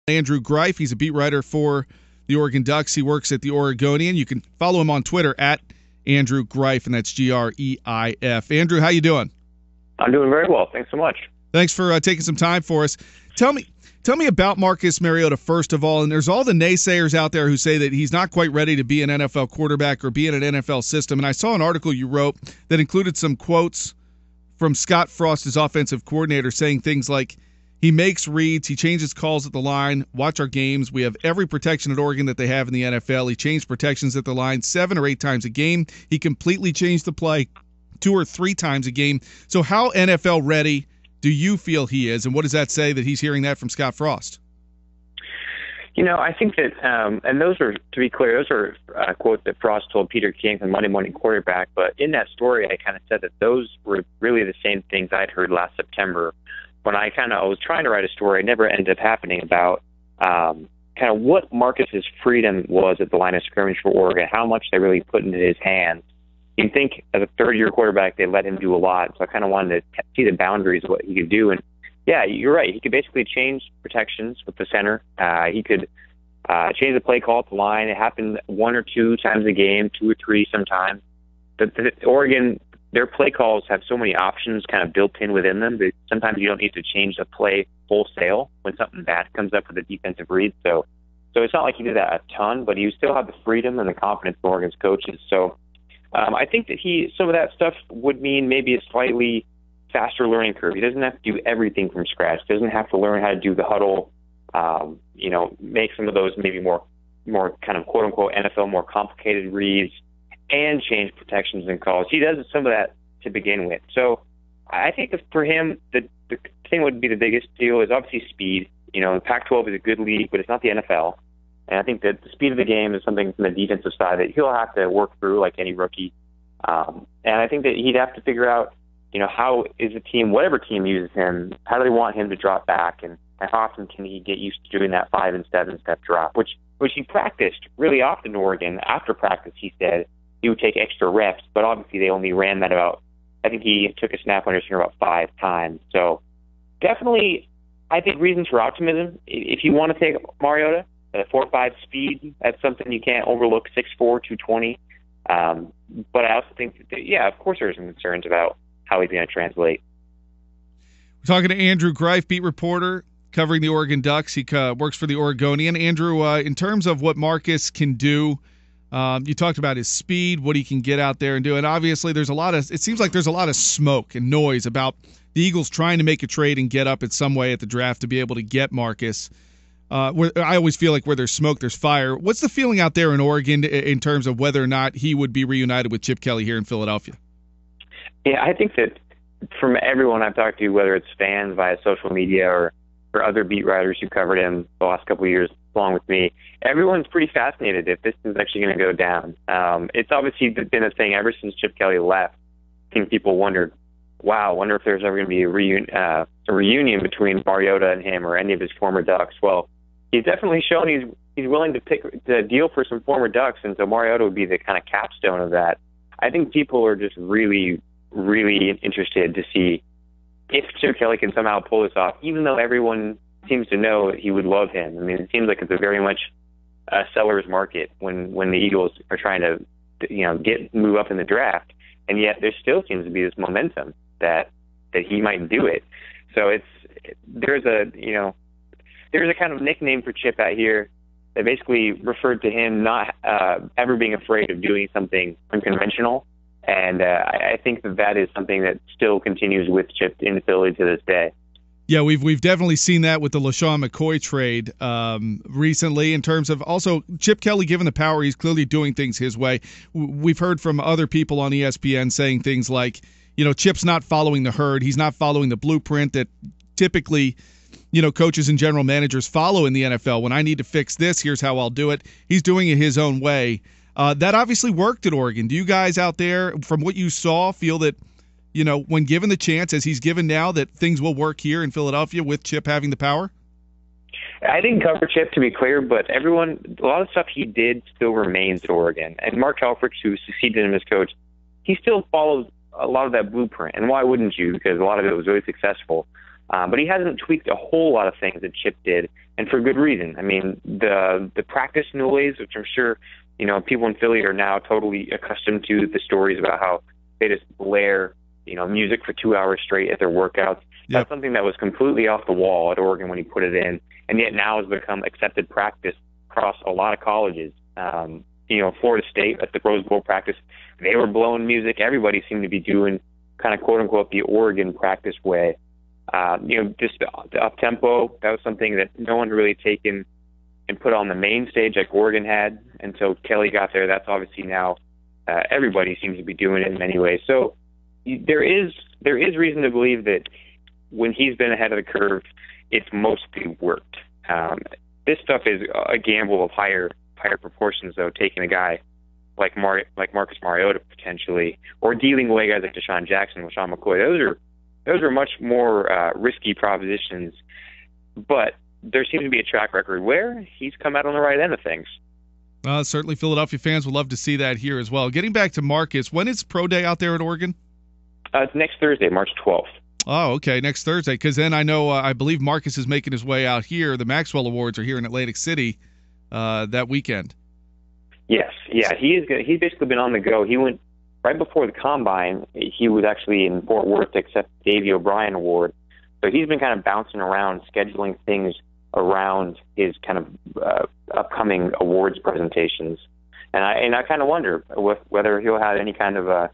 Andrew Greif. He's a beat writer for the Oregon Ducks. He works at the Oregonian. You can follow him on Twitter at Andrew Greif, and that's Greif. Andrew, how you doing? I'm doing very well. Thanks so much. Thanks for taking some time for us. Tell me about Marcus Mariota, first of all. And there's all the naysayers out there who say that he's not quite ready to be an NFL quarterback or be in an NFL system. And I saw an article you wrote that included some quotes from Scott Frost, his offensive coordinator, saying things like, he makes reads, he changes calls at the line, watch our games. We have every protection at Oregon that they have in the NFL. He changed protections at the line 7 or 8 times a game. He completely changed the play 2 or 3 times a game. So how NFL ready do you feel he is, and what does that say that he's hearing that from Scott Frost? You know, I think that, and those are, to be clear, those are quotes that Frost told Peter King, the Monday Morning Quarterback. But in that story, I kind of said that those were really the same things I'd heard last September when I was trying to write a story. It never ended up happening about kind of what Marcus's freedom was at the line of scrimmage for Oregon, how much they really put into his hands. You'd think as a third-year quarterback, they let him do a lot. So I kind of wanted to see the boundaries of what he could do. And, yeah, you're right. He could basically change protections with the center. He could change the play call at the line. It happened 1 or 2 times a game, 2 or 3 sometimes. Oregon, their play calls have so many options kind of built in within them that sometimes you don't need to change the play wholesale when something bad comes up with a defensive read. So it's not like he did that a ton, but he still had the freedom and the confidence of Oregon's coaches. So I think that some of that stuff would mean maybe a slightly faster learning curve. He doesn't have to do everything from scratch. He doesn't have to learn how to do the huddle, make some of those maybe more kind of quote-unquote NFL, more complicated reads, and change protections and calls. He does some of that to begin with. So I think that for him, the thing would be the biggest deal is obviously speed. You know, the Pac-12 is a good league, but it's not the NFL. And I think that the speed of the game is something from the defensive side that he'll have to work through like any rookie. And I think that he'd have to figure out, how is the team, whatever team uses him, how do they want him to drop back, and how often can he get used to doing that 5 and 7 step drop, which he practiced really often in Oregon. After practice, he said he would take extra reps, but obviously they only ran that I think he took a snap under center about 5 times. So definitely, I think reasons for optimism. If you want to take Mariota at a 4.5 speed, that's something you can't overlook, 6'4", 220. But I also think that, of course there's some concerns about how he's going to translate. We're talking to Andrew Greif, beat reporter covering the Oregon Ducks. He works for the Oregonian. Andrew, in terms of what Marcus can do, you talked about his speed, what he can get out there and do. And obviously it seems like there's a lot of smoke and noise about the Eagles trying to make a trade and get up in some way at the draft to be able to get Marcus. I always feel like where there's smoke, there's fire. What's the feeling out there in Oregon in terms of whether or not he would be reunited with Chip Kelly here in Philadelphia? Yeah, I think that from everyone I've talked to, whether it's fans via social media or other beat writers who covered him the last couple of years along with me, everyone's pretty fascinated if this is actually going to go down. It's obviously been a thing ever since Chip Kelly left. I think people wondered, I wonder if there's ever going to be a reunion between Mariota and him or any of his former Ducks. Well, he's definitely shown he's willing to pick the deal for some former Ducks, and so Mariota would be the kind of capstone of that. I think people are just really, really interested to see if Chip Kelly can somehow pull this off, even though everyone seems to know that he would love him. I mean, it seems like it's a very much a seller's market when the Eagles are trying to move up in the draft, and yet there still seems to be this momentum that he might do it. So there's a kind of nickname for Chip out here that basically referred to him not ever being afraid of doing something unconventional. And I think that is something that still continues with Chip in Philly to this day. Yeah, we've definitely seen that with the LaShawn McCoy trade recently in terms of also Chip Kelly, given the power, he's clearly doing things his way. We've heard from other people on ESPN saying things like, Chip's not following the herd. He's not following the blueprint that typically, coaches and general managers follow in the NFL. When I need to fix this, here's how I'll do it. He's doing it his own way. That obviously worked at Oregon. Do you guys out there, from what you saw, feel that, when given the chance, as he's given now, that things will work here in Philadelphia with Chip having the power? I didn't cover Chip, to be clear, but a lot of stuff he did still remains at Oregon. And Mark Helfrich, who succeeded him as coach, he still follows a lot of that blueprint. And why wouldn't you? Because a lot of it was really successful. But he hasn't tweaked a whole lot of things that Chip did. and for good reason. I mean, the practice noise, which I'm sure people in Philly are now totally accustomed to, the stories about how they just blare music for 2 hours straight at their workouts. Yep. That's something that was completely off the wall at Oregon when he put it in, and yet now has become accepted practice across a lot of colleges. Florida State at the Rose Bowl practice, they were blowing music. Everybody seemed to be doing kind of quote unquote the Oregon practice way. Just the up tempo, that was something that no one really taken and put on the main stage like Oregon had. And so Kelly got there. That's obviously now everybody seems to be doing it in many ways. So there is reason to believe that when he's been ahead of the curve, it's mostly worked. This stuff is a gamble of higher proportions, though, taking a guy like Marcus Mariota potentially, or dealing away guys like Deshaun Jackson, LaShawn McCoy. Those are much more risky propositions, but there seems to be a track record where he's come out on the right end of things. Certainly Philadelphia fans would love to see that here as well. Getting back to Marcus, when is Pro Day out there at Oregon? It's next Thursday, March 12th. Oh, okay, next Thursday, because then I believe Marcus is making his way out here. The Maxwell Awards are here in Atlantic City that weekend. Yes, yeah, he's basically been on the go. He went right before the Combine. He was actually in Fort Worth to accept the Davey O'Brien Award. So he's been kind of bouncing around, scheduling things around his kind of upcoming awards presentations. And I kind of wonder whether he'll have any kind of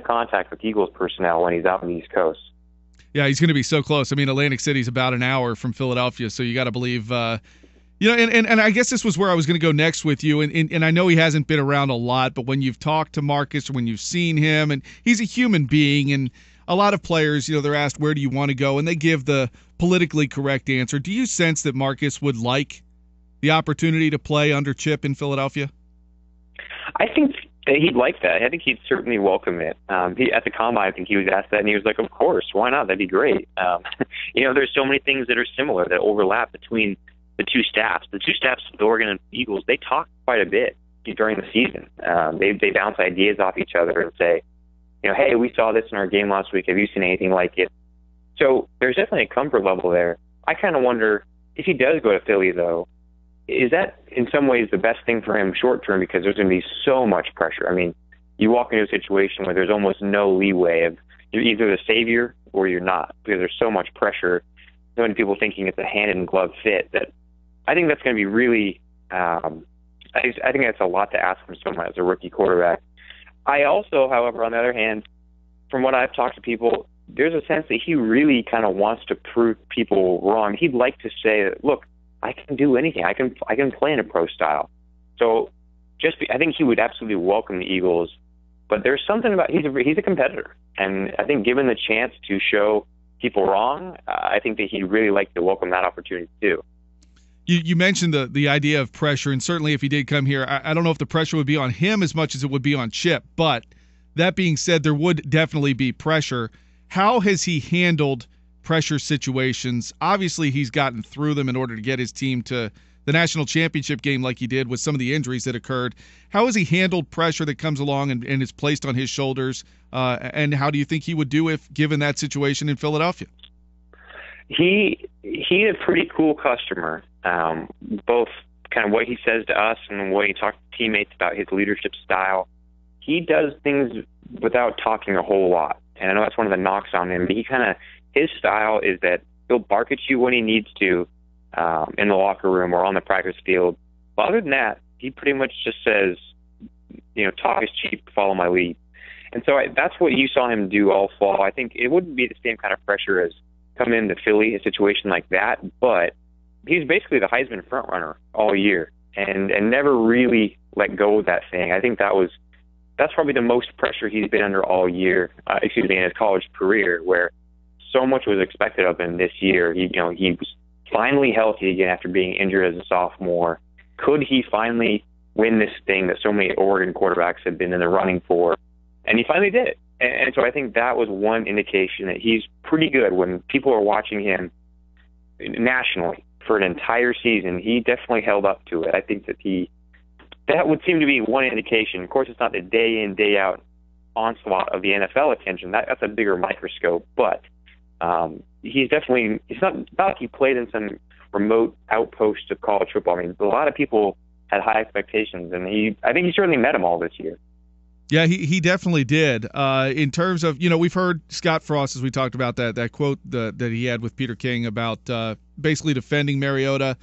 contact with Eagles personnel when he's out on the East Coast. Yeah, he's going to be so close. I mean, Atlantic City's about an hour from Philadelphia, so you got to believe. And I guess this was where I was going to go next with you. And I know he hasn't been around a lot, but when you've talked to Marcus, or when you've seen him, and he's a human being, and a lot of players, they're asked, where do you want to go? And they give the politically correct answer. Do you sense that Marcus would like the opportunity to play under Chip in Philadelphia? I think he'd like that. I think he'd certainly welcome it. At the Combine, I think he was asked that, and he was like, of course, why not? That'd be great. There's so many things that are similar, that overlap between the two staffs. The two staffs of the Oregon and Eagles, they talk quite a bit during the season. They bounce ideas off each other and say, hey, we saw this in our game last week. Have you seen anything like it? So there's definitely a comfort level there. I kind of wonder if he does go to Philly, though, is that in some ways the best thing for him short term, because there's going to be so much pressure. I mean, you walk into a situation where there's almost no leeway of you're either the savior or you're not, because there's so much pressure. So many people thinking it's a hand-in-glove fit that I think that's going to be really I think that's a lot to ask from someone as a rookie quarterback. I also, however, on the other hand, from what I've talked to people, there's a sense that he really kind of wants to prove people wrong. He'd like to say, look, I can do anything. I can play in a pro style. So I think he would absolutely welcome the Eagles. But there's something about he's a competitor, and I think given the chance to show people wrong, I think that he'd really like to welcome that opportunity too. You mentioned the idea of pressure, and certainly if he did come here, I don't know if the pressure would be on him as much as it would be on Chip. But that being said, there would definitely be pressure. How has he handled pressure situations? Obviously, he's gotten through them in order to get his team to the national championship game like he did with some of the injuries that occurred. How has he handled pressure that comes along and is placed on his shoulders? And how do you think he would do if given that situation in Philadelphia? He's a pretty cool customer, both kind of what he says to us and what he talks to teammates about his leadership style. He does things without talking a whole lot. And I know that's one of the knocks on him, but his style is that he'll bark at you when he needs to in the locker room or on the practice field. But other than that, he pretty much just says, talk is cheap, follow my lead. And so that's what you saw him do all fall. I think it wouldn't be the same kind of pressure as coming into Philly, a situation like that, but he's basically the Heisman frontrunner all year and never really let go of that thing. I think that's probably the most pressure he's been under all year, in his college career, where so much was expected of him this year. He was finally healthy again after being injured as a sophomore. Could he finally win this thing that so many Oregon quarterbacks have been in the running for? And he finally did it. And so I think that was one indication that he's pretty good. When people are watching him nationally for an entire season, he definitely held up to it. I think that would seem to be one indication. Of course, it's not the day in, day out onslaught of the NFL attention. That's a bigger microscope, but it's not like he played in some remote outpost of college football. I mean, a lot of people had high expectations, and I think he certainly met them all this year. Yeah, he definitely did. In terms of, we've heard Scott Frost, as we talked about that quote that he had with Peter King about basically defending Mariota.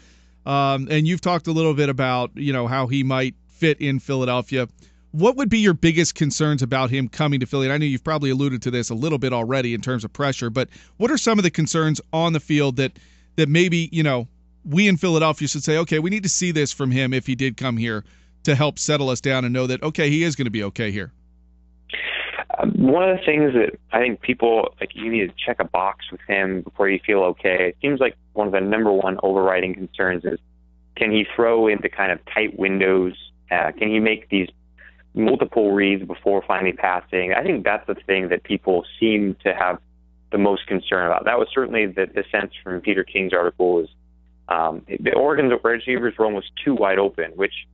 And you've talked a little bit about, how he might fit in Philadelphia. What would be your biggest concerns about him coming to Philly? And I know you've probably alluded to this a little bit already in terms of pressure, but what are some of the concerns on the field that maybe, we in Philadelphia should say, okay, we need to see this from him if he did come here to help settle us down and know that, okay, he is going to be okay here? One of the things that I think people, you need to check a box with him before you feel okay. It seems like one of the number one overriding concerns is, can he throw into kind of tight windows? Can he make these multiple reads before finally passing? I think that's the thing that people seem to have the most concern about. That was certainly the sense from Peter King's article. Is the Oregon's receivers were almost too wide open, which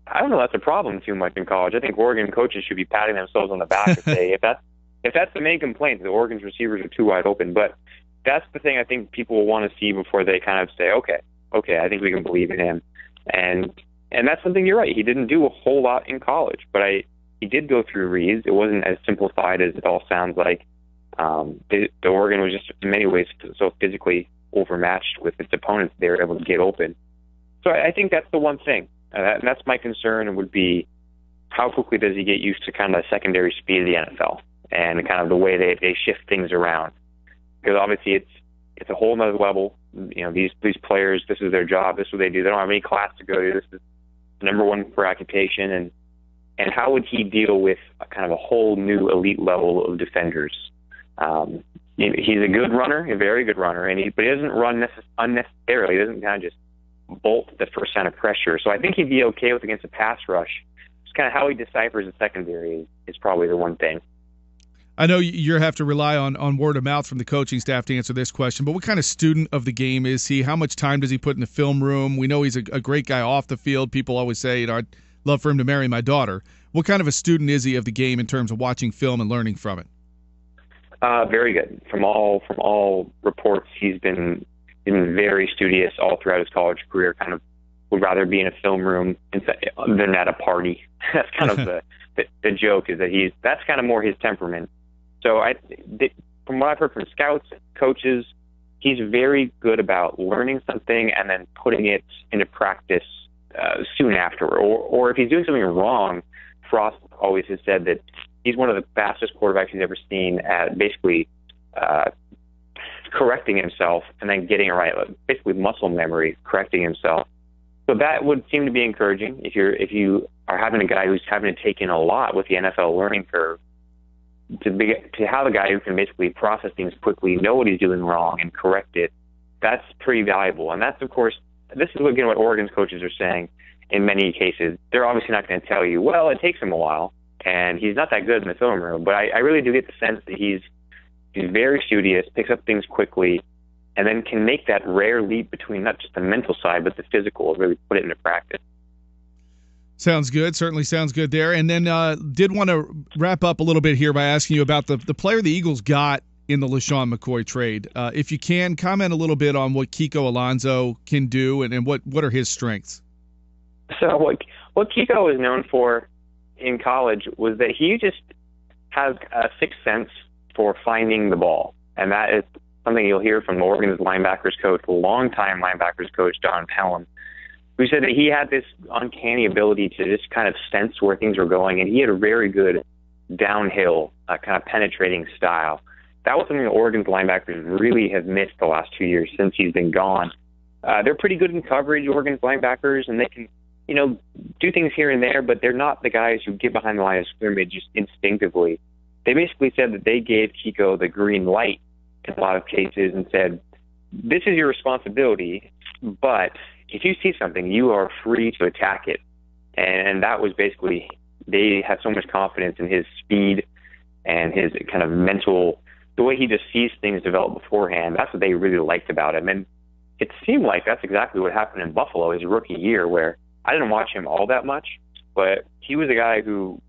I don't know that's a problem too much in college. I think Oregon coaches should be patting themselves on the back and say, if that's the main complaint, the Oregon's receivers are too wide open. But that's the thing I think people will want to see before they kind of say, okay, I think we can believe in him. And that's something, you're right, he didn't do a whole lot in college, but he did go through reads. It wasn't as simplified as it all sounds like. The Oregon was just in many ways so physically overmatched with its opponents, they were able to get open. So I think that's the one thing. And that's my concern, and would be how quickly does he get used to kind of the secondary speed of the NFL and kind of the way they shift things around. Because obviously it's a whole nother level. These players, this is their job, this is what they do. They don't have any class to go to. This is number one preoccupation. And how would he deal with kind of a whole new elite level of defenders? He's a good runner, a very good runner, but he doesn't run unnecessarily. He doesn't kind of just bolt the first sign of pressure. So I think he'd be okay with against a pass rush. Just kind of how he deciphers the secondary is probably the one thing. I know you have to rely on word of mouth from the coaching staff to answer this question, but what kind of student of the game is he? How much time does he put in the film room? We know he's a great guy off the field. People always say, I'd love for him to marry my daughter. What kind of a student is he of the game in terms of watching film and learning from it? Very good. From all reports, he's been very studious all throughout his college career. Kind of would rather be in a film room than at a party. That's kind of the joke, is that that's kind of more his temperament. So from what I've heard from scouts, coaches, he's very good about learning something and then putting it into practice soon after. Or if he's doing something wrong, Frost always has said that he's one of the fastest quarterbacks he's ever seen at basically correcting himself and then getting it right, basically muscle memory, correcting himself. So that would seem to be encouraging if you are having a guy who's having to take in a lot with the NFL learning curve, to have a guy who can basically process things quickly, know what he's doing wrong, and correct it. That's pretty valuable. And that's, of course, this is again what Oregon's coaches are saying in many cases. They're obviously not going to tell you, well, it takes him a while, and he's not that good in the film room. But I really do get the sense that he's very studious, picks up things quickly, and then can make that rare leap between not just the mental side, but the physical, really put it into practice. Sounds good. Certainly sounds good there. And then did want to wrap up a little bit here by asking you about the player the Eagles got in the LaShawn McCoy trade. If you can, comment a little bit on what Kiko Alonso can do and what are his strengths. So what Kiko is known for in college was that he just has a sixth sense for finding the ball. And that is something you'll hear from Oregon's linebackers coach, the longtime linebackers coach, Don Pelham, who said that he had this uncanny ability to just kind of sense where things were going, and he had a very good downhill kind of penetrating style. That was something that Oregon's linebackers really have missed the last 2 years since he's been gone. They're pretty good in coverage, Oregon's linebackers, and they can, do things here and there, but they're not the guys who get behind the line of scrimmage just instinctively. They basically said that they gave Kiko the green light in a lot of cases and said, this is your responsibility, but if you see something, you are free to attack it. And that was basically, they had so much confidence in his speed and his kind of mental, the way he just sees things develop beforehand. That's what they really liked about him. And it seemed like that's exactly what happened in Buffalo his rookie year, where I didn't watch him all that much, but he was a guy who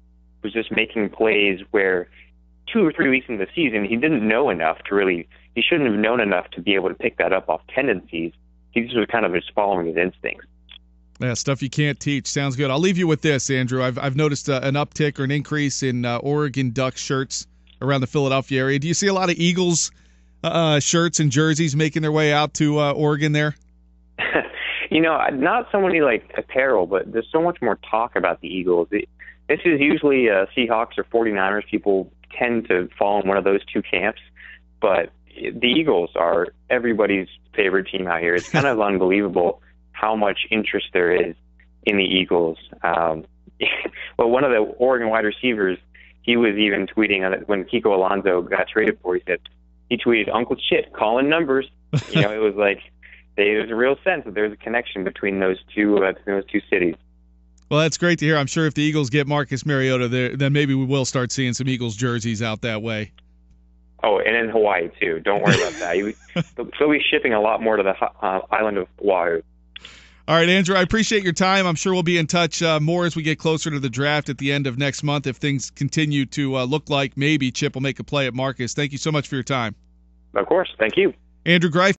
was just making plays where 2 or 3 weeks into the season, he didn't know enough to really, he shouldn't have known enough to be able to pick that up off tendencies. He's just kind of just following his instincts. Yeah, stuff you can't teach. Sounds good. I'll leave you with this, Andrew. I've noticed an uptick or an increase in Oregon Ducks shirts around the Philadelphia area. Do you see a lot of Eagles shirts and jerseys making their way out to Oregon there? Not so many like apparel, but there's so much more talk about the Eagles. This is usually Seahawks or 49ers. People tend to fall in one of those two camps, but the Eagles are everybody's favorite team out here. It's kind of unbelievable how much interest there is in the Eagles. Well, one of the Oregon wide receivers, he was even tweeting on it when Kiko Alonso got traded for. He tweeted, "Uncle Chip calling numbers." It was like there's a real sense that there's a connection between those two cities. Well, that's great to hear. I'm sure if the Eagles get Marcus Mariota, then maybe we will start seeing some Eagles jerseys out that way. Oh, and in Hawaii too. Don't worry about that. They'll be shipping a lot more to the island of Hawaii. All right, Andrew, I appreciate your time. I'm sure we'll be in touch more as we get closer to the draft at the end of next month if things continue to look like maybe Chip will make a play at Marcus. Thank you so much for your time. Of course. Thank you. Andrew Greif.